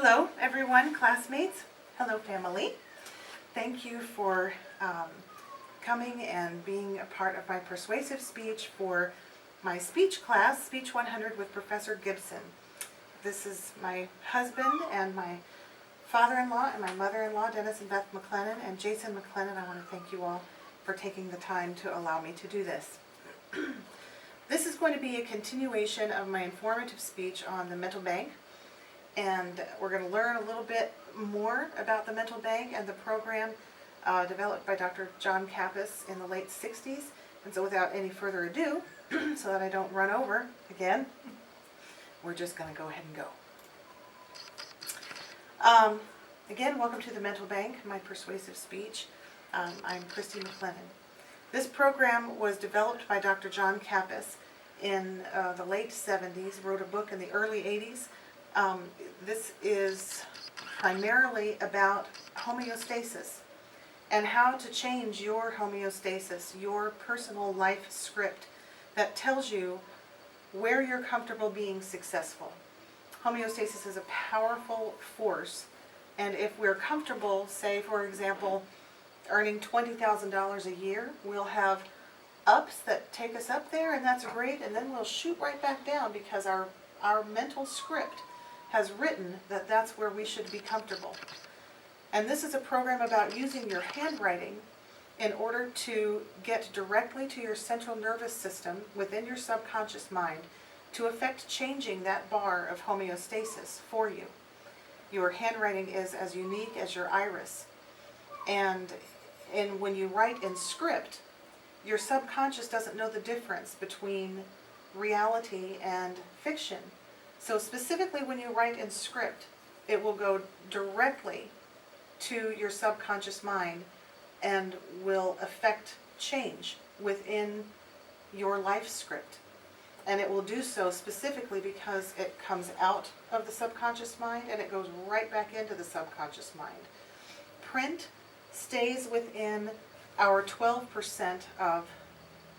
Hello everyone, classmates. Hello family. Thank you for coming and being a part of my persuasive speech for my speech class, Speech 100 with Professor Gibson. This is my husband and my father-in-law and my mother-in-law, Dennis and Beth McLennan, and Jason McLennan. I want to thank you all for taking the time to allow me to do this. This is going to be a continuation of my informative speech on the mental bank, and we're going to learn a little bit more about the mental bank and the program developed by Dr. John Kappas in the late 60s. And so without any further ado, so that I don't run over again, we're just going to go ahead and go. Again, welcome to the mental bank, my persuasive speech. I'm Christy McLennan. This program was developed by Dr. John Kappas in the late 70s, wrote a book in the early 80s. This is primarily about homeostasis and how to change your homeostasis, your personal life script that tells you where you're comfortable being successful. Homeostasis is a powerful force, and if we're comfortable, say for example, earning $20,000 a year, we'll have ups that take us up there, and that's great, and then we'll shoot right back down because our mental script has written that that's where we should be comfortable. And this is a program about using your handwriting in order to get directly to your central nervous system within your subconscious mind to affect changing that bar of homeostasis for you. Your handwriting is as unique as your iris. And when you write in script, your subconscious doesn't know the difference between reality and fiction. So specifically when you write in script, it will go directly to your subconscious mind and will affect change within your life script. And it will do so specifically because it comes out of the subconscious mind and it goes right back into the subconscious mind. Print stays within our 12% of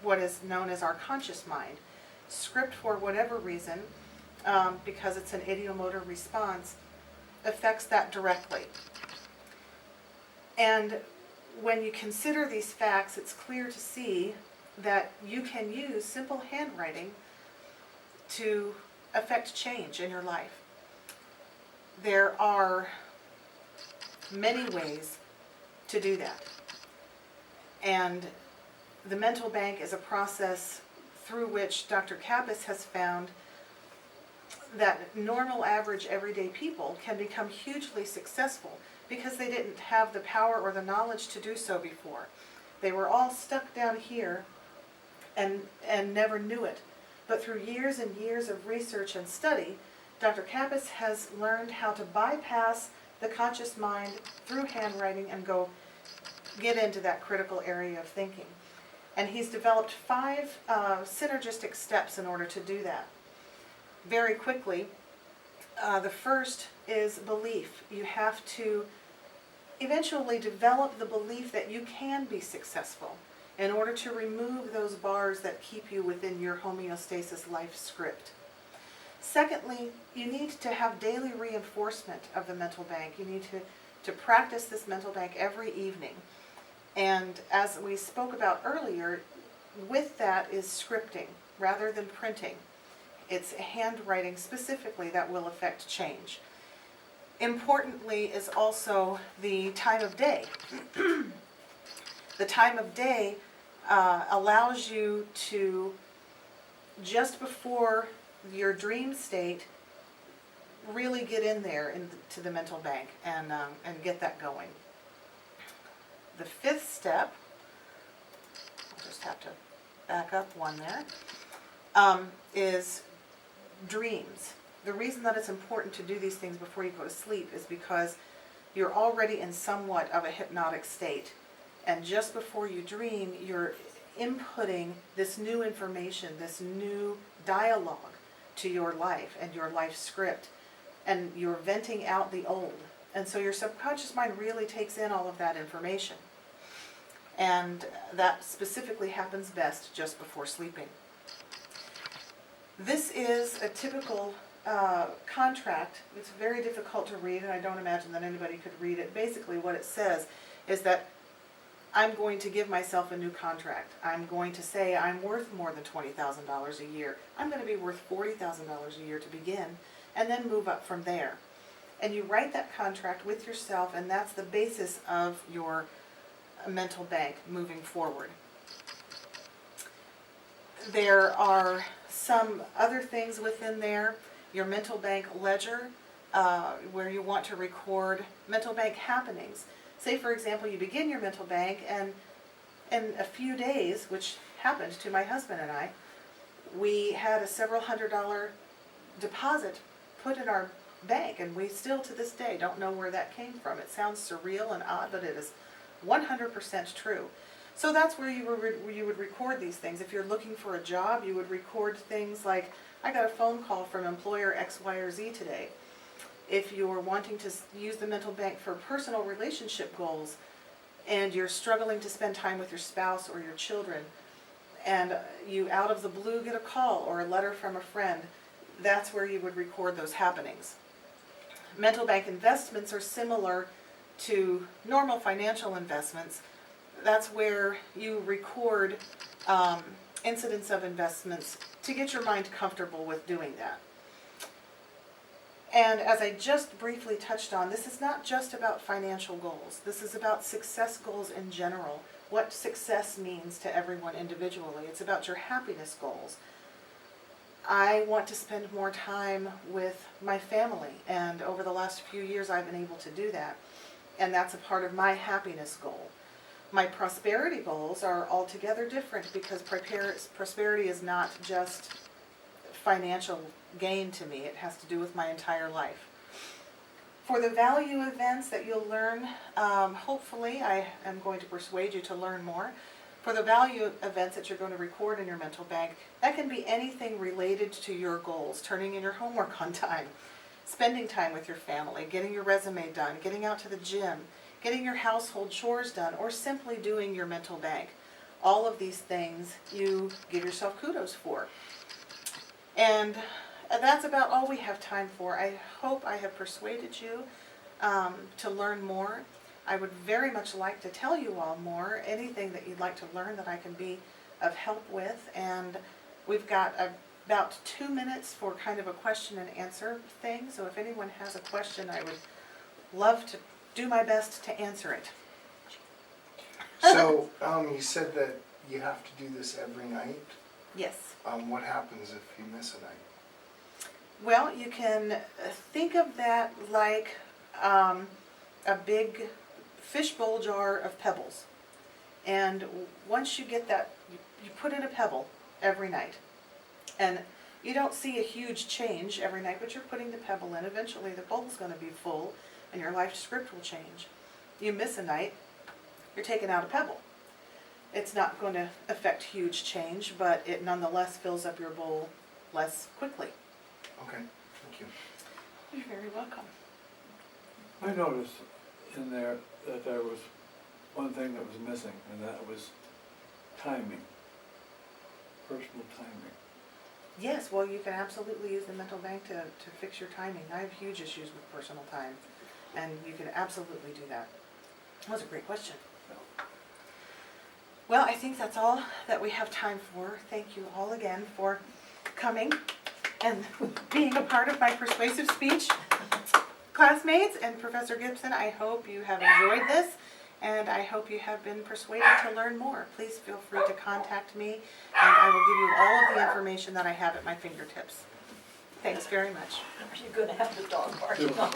what is known as our conscious mind. Script, for whatever reason, because it's an ideomotor response, affects that directly. And when you consider these facts, it's clear to see that you can use simple handwriting to affect change in your life. There are many ways to do that. And the mental bank is a process through which Dr. Kappas has found that normal, average, everyday people can become hugely successful because they didn't have the power or the knowledge to do so before. They were all stuck down here and never knew it. But through years and years of research and study, Dr. Kappas has learned how to bypass the conscious mind through handwriting and get into that critical area of thinking. And he's developed 5 synergistic steps in order to do that. Very quickly, the first is belief. You have to eventually develop the belief that you can be successful in order to remove those bars that keep you within your homeostasis life script. Secondly, you need to have daily reinforcement of the mental bank. You need to practice this mental bank every evening. And as we spoke about earlier, with that is scripting rather than printing. It's handwriting specifically that will affect change. Importantly is also the time of day. The time of day allows you to, just before your dream state, really get in there into the mental bank and get that going. The 5th step, I'll just have to back up one there, is dreams. The reason that it's important to do these things before you go to sleep is because you're already in somewhat of a hypnotic state. And just before you dream, you're inputting this new information, this new dialogue to your life and your life script. And you're venting out the old. And so your subconscious mind really takes in all of that information. And that specifically happens best just before sleeping. This is a typical contract, it's very difficult to read, and I don't imagine that anybody could read it. Basically what it says is that I'm going to give myself a new contract. I'm going to say I'm worth more than $20,000 a year. I'm going to be worth $40,000 a year to begin, and then move up from there. And you write that contract with yourself, and that's the basis of your mental bank moving forward. There are some other things within there. Your mental bank ledger, where you want to record mental bank happenings. Say, for example, you begin your mental bank, and in a few days, which happened to my husband and I, we had a several $100 deposit put in our bank, and we still to this day don't know where that came from. It sounds surreal and odd, but it is 100% true. So that's where you would record these things. If you're looking for a job, you would record things like, I got a phone call from employer X, Y, or Z today. If you're wanting to use the mental bank for personal relationship goals, and you're struggling to spend time with your spouse or your children, and you out of the blue get a call or a letter from a friend, that's where you would record those happenings. Mental bank investments are similar to normal financial investments. That's where you record incidents of investments to get your mind comfortable with doing that. And as I just briefly touched on, this is not just about financial goals. This is about success goals in general, what success means to everyone individually. It's about your happiness goals. I want to spend more time with my family, and over the last few years I've been able to do that, and that's a part of my happiness goal. My prosperity goals are altogether different, because prosperity is not just financial gain to me. It has to do with my entire life. For the value events that you'll learn, hopefully I am going to persuade you to learn more. For the value events that you're going to record in your mental bank, that can be anything related to your goals: turning in your homework on time, spending time with your family, getting your resume done, getting out to the gym, getting your household chores done, or simply doing your mental bank. All of these things you give yourself kudos for. And that's about all we have time for. I hope I have persuaded you to learn more. I would very much like to tell you all more, anything that you'd like to learn that I can be of help with. And we've got about 2 minutes for kind of a question and answer thing. So if anyone has a question, I would love to do my best to answer it. So you said that you have to do this every night. Yes. What happens if you miss a night? Well, you can think of that like a big fishbowl jar of pebbles. And once you get that, you put in a pebble every night. And you don't see a huge change every night, but you're putting the pebble in. Eventually the bowl's going to be full and your life script will change. You miss a night, you're taking out a pebble. It's not going to affect huge change, but it nonetheless fills up your bowl less quickly. Okay, thank you. You're very welcome. I noticed in there that there was one thing that was missing, and that was timing, personal timing. Yes, well, you can absolutely use the mental bank to fix your timing. I have huge issues with personal time, and you can absolutely do that. That was a great question. Well, I think that's all that we have time for. Thank you all again for coming and being a part of my persuasive speech. Classmates and Professor Gibson, I hope you have enjoyed this, and I hope you have been persuaded to learn more. Please feel free to contact me, and I will give you all of the information that I have at my fingertips. Thanks very much. Are you going to have the dog barking on me?